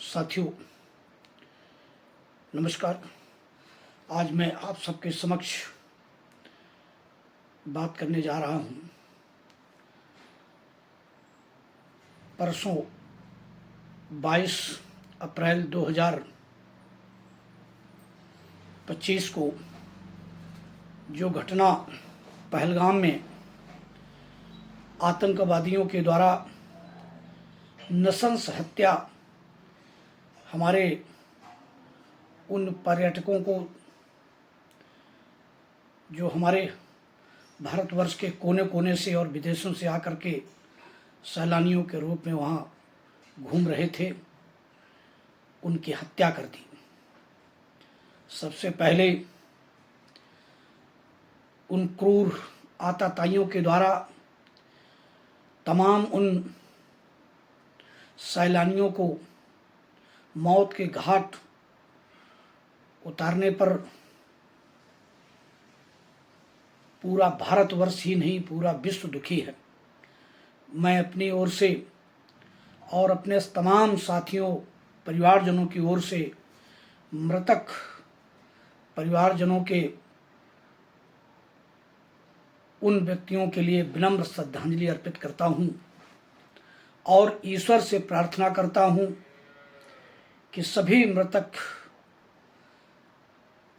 साथियों नमस्कार। आज मैं आप सबके समक्ष बात करने जा रहा हूं। परसों 22 अप्रैल 2025 को जो घटना पहलगाम में आतंकवादियों के द्वारा नृशंस हत्या हमारे उन पर्यटकों को जो हमारे भारतवर्ष के कोने कोने से और विदेशों से आकर के सैलानियों के रूप में वहाँ घूम रहे थे, उनकी हत्या कर दी। सबसे पहले उन क्रूर आतताइयों के द्वारा तमाम उन सैलानियों को मौत के घाट उतारने पर पूरा भारतवर्ष ही नहीं पूरा विश्व दुखी है। मैं अपनी ओर से और अपने तमाम साथियों परिवारजनों की ओर से मृतक परिवारजनों के उन व्यक्तियों के लिए विनम्र श्रद्धांजलि अर्पित करता हूं और ईश्वर से प्रार्थना करता हूं कि सभी मृतक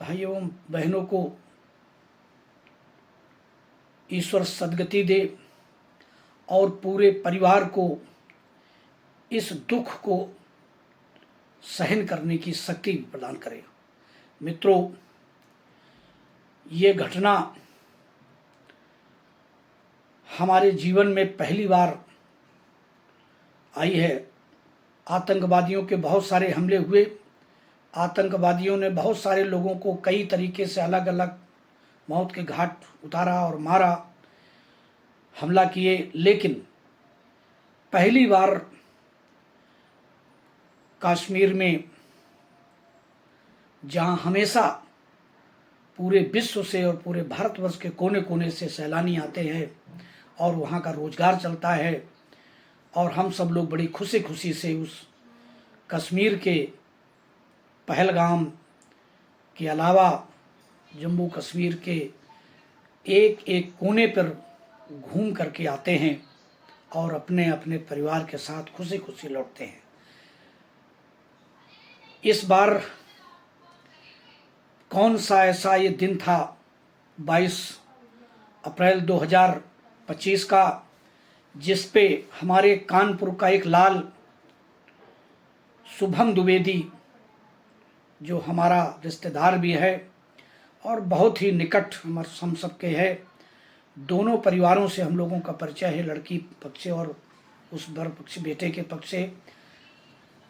भाइयों बहनों को ईश्वर सद्गति दे और पूरे परिवार को इस दुख को सहन करने की शक्ति प्रदान करे। मित्रों, ये घटना हमारे जीवन में पहली बार आई है। आतंकवादियों के बहुत सारे हमले हुए, आतंकवादियों ने बहुत सारे लोगों को कई तरीके से अलग अलग मौत के घाट उतारा और मारा, हमला किए, लेकिन पहली बार कश्मीर में जहां हमेशा पूरे विश्व से और पूरे भारतवर्ष के कोने कोने से सैलानी आते हैं और वहां का रोजगार चलता है और हम सब लोग बड़ी खुशी खुशी से उस कश्मीर के पहलगाम के अलावा जम्मू कश्मीर के एक एक कोने पर घूम करके आते हैं और अपने अपने परिवार के साथ खुशी खुशी लौटते हैं। इस बार कौन सा ऐसा ये दिन था 22 अप्रैल 2025 का, जिस पे हमारे कानपुर का एक लाल शुभम द्विवेदी जो हमारा रिश्तेदार भी है और बहुत ही निकट हम सबके है, दोनों परिवारों से हम लोगों का परिचय है, लड़की पक्ष से और उस बर पक्ष बेटे के पक्ष से,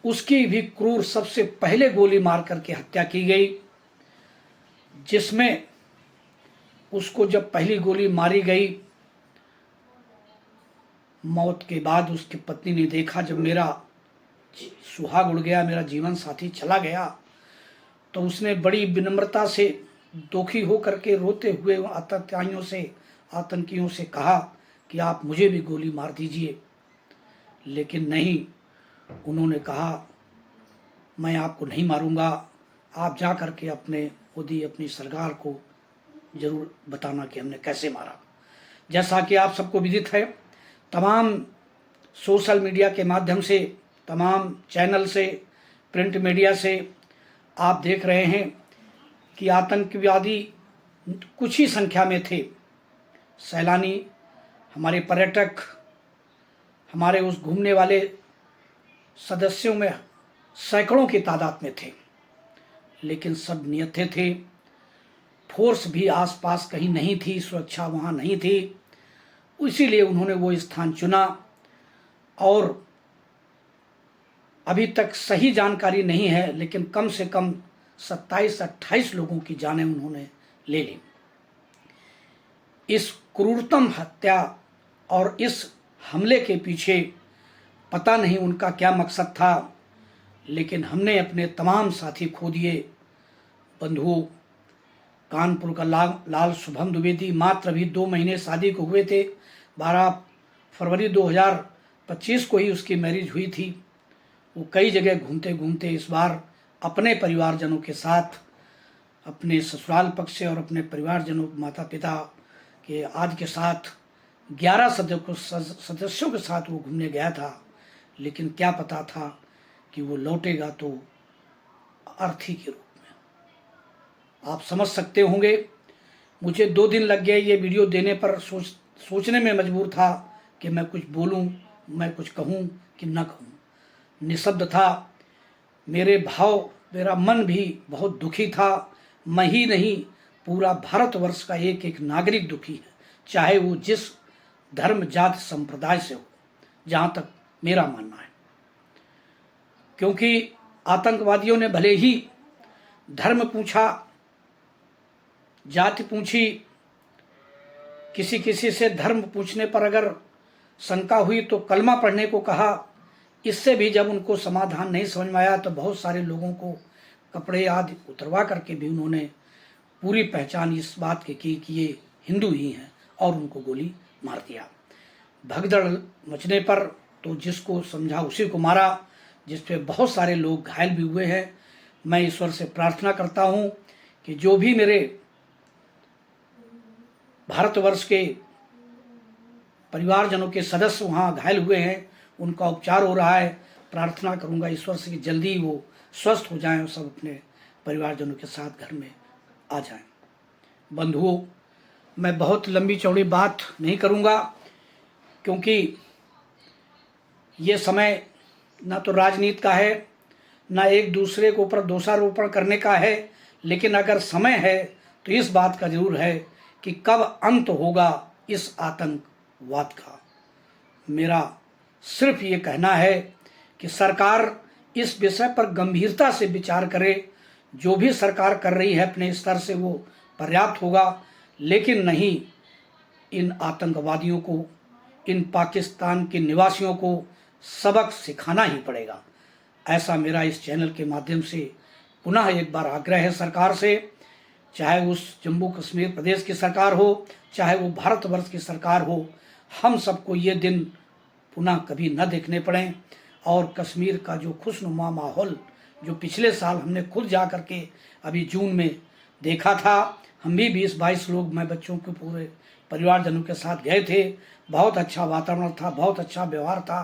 उसकी भी क्रूर सबसे पहले गोली मार करके हत्या की गई, जिसमें उसको जब पहली गोली मारी गई, मौत के बाद उसकी पत्नी ने देखा जब मेरा सुहाग उड़ गया, मेरा जीवन साथी चला गया, तो उसने बड़ी विनम्रता से दुखी हो करके रोते हुए आतंकियों से कहा कि आप मुझे भी गोली मार दीजिए, लेकिन नहीं, उन्होंने कहा मैं आपको नहीं मारूंगा, आप जा करके अपनी सरकार को जरूर बताना कि हमने कैसे मारा। जैसा कि आप सबको विदित है, तमाम सोशल मीडिया के माध्यम से, तमाम चैनल से, प्रिंट मीडिया से आप देख रहे हैं कि आतंकवादी कुछ ही संख्या में थे, सैलानी हमारे पर्यटक हमारे उस घूमने वाले सदस्यों में सैकड़ों की तादाद में थे, लेकिन सब नियते थे। फोर्स भी आसपास कहीं नहीं थी, सुरक्षा वहाँ नहीं थी, इसीलिए उन्होंने वो स्थान चुना और अभी तक सही जानकारी नहीं है, लेकिन कम से कम 27-28 लोगों की जानें उन्होंने ले ली। इस क्रूरतम हत्या और इस हमले के पीछे पता नहीं उनका क्या मकसद था, लेकिन हमने अपने तमाम साथी खो दिए। बंधुओं, कानपुर का लाल शुभम द्विवेदी मात्र अभी 2 महीने शादी को हुए थे। 12 फरवरी 2025 को ही उसकी मैरिज हुई थी। वो कई जगह घूमते घूमते इस बार अपने परिवारजनों के साथ, अपने ससुराल पक्ष से और अपने परिवारजनों, माता पिता के आदि के साथ 11 सदस्यों के साथ वो घूमने गया था। लेकिन क्या पता था कि वो लौटेगा तो अर्थी के रूप में। आप समझ सकते होंगे, मुझे 2 दिन लग गए ये वीडियो देने पर। सोचने में मजबूर था कि मैं कुछ बोलूं, मैं कुछ कहूं कि न कहूं। निशब्द था। मेरे भाव, मेरा मन भी बहुत दुखी था। मैं ही नहीं, पूरा भारतवर्ष का एक एक नागरिक दुखी है, चाहे वो जिस धर्म, जाति, संप्रदाय से हो, जहां तक मेरा मानना है। क्योंकि आतंकवादियों ने भले ही धर्म पूछा, जाति पूछी, किसी किसी से धर्म पूछने पर अगर शंका हुई तो कलमा पढ़ने को कहा। इससे भी जब उनको समाधान नहीं समझ में आया तो बहुत सारे लोगों को कपड़े आदि उतरवा करके भी उन्होंने पूरी पहचान इस बात की कि ये हिंदू ही हैं और उनको गोली मार दिया। भगदड़ मचने पर तो जिसको समझा उसी को मारा, जिस पे बहुत सारे लोग घायल भी हुए हैं। मैं ईश्वर से प्रार्थना करता हूँ कि जो भी मेरे भारतवर्ष के परिवारजनों के सदस्य वहाँ घायल हुए हैं, उनका उपचार हो रहा है। प्रार्थना करूँगा ईश्वर से कि जल्दी वो स्वस्थ हो जाएं और सब अपने परिवारजनों के साथ घर में आ जाएं। बंधुओं, मैं बहुत लंबी चौड़ी बात नहीं करूँगा, क्योंकि ये समय ना तो राजनीति का है, ना एक दूसरे के ऊपर दोषारोपण करने का है। लेकिन अगर समय है तो इस बात का जरूर है कि कब अंत होगा इस आतंकवाद का। मेरा सिर्फ ये कहना है कि सरकार इस विषय पर गंभीरता से विचार करे। जो भी सरकार कर रही है अपने स्तर से वो पर्याप्त होगा, लेकिन नहीं, इन आतंकवादियों को, इन पाकिस्तान के निवासियों को सबक सिखाना ही पड़ेगा। ऐसा मेरा इस चैनल के माध्यम से पुनः एक बार आग्रह है सरकार से। चाहे उस जम्मू कश्मीर प्रदेश की सरकार हो, चाहे वो भारतवर्ष की सरकार हो, हम सबको ये दिन पुनः कभी न देखने पड़ें। और कश्मीर का जो खुशनुमा माहौल जो पिछले साल हमने खुद जा कर के अभी जून में देखा था, हम भी 20-22 लोग, मैं बच्चों के पूरे परिवारजनों के साथ गए थे। बहुत अच्छा वातावरण था, बहुत अच्छा व्यवहार था।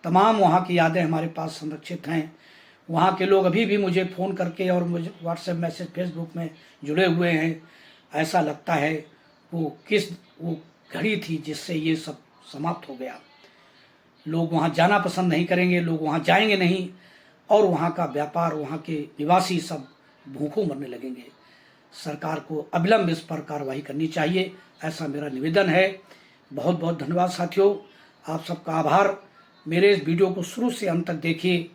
तमाम वहाँ की यादें हमारे पास संरक्षित हैं। वहाँ के लोग अभी भी मुझे फ़ोन करके और मुझे व्हाट्सएप मैसेज, फेसबुक में जुड़े हुए हैं। ऐसा लगता है वो घड़ी थी जिससे ये सब समाप्त हो गया। लोग वहाँ जाना पसंद नहीं करेंगे, लोग वहाँ जाएंगे नहीं, और वहाँ का व्यापार, वहाँ के निवासी सब भूखों मरने लगेंगे। सरकार को अविलंब इस पर कार्रवाई करनी चाहिए, ऐसा मेरा निवेदन है। बहुत बहुत धन्यवाद साथियों, आप सबका आभार। मेरे इस वीडियो को शुरू से अंत तक देखिए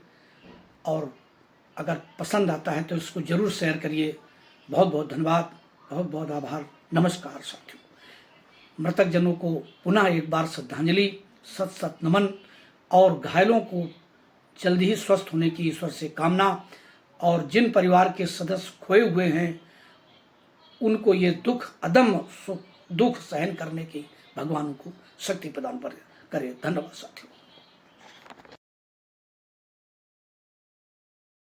और अगर पसंद आता है तो इसको ज़रूर शेयर करिए। बहुत बहुत धन्यवाद, बहुत बहुत आभार। नमस्कार साथियों। मृतक जनों को पुनः एक बार श्रद्धांजलि, सत सत नमन, और घायलों को जल्दी ही स्वस्थ होने की ईश्वर से कामना। और जिन परिवार के सदस्य खोए हुए हैं उनको ये दुख सहन करने की भगवान को शक्ति प्रदान करे। धन्यवाद साथियों।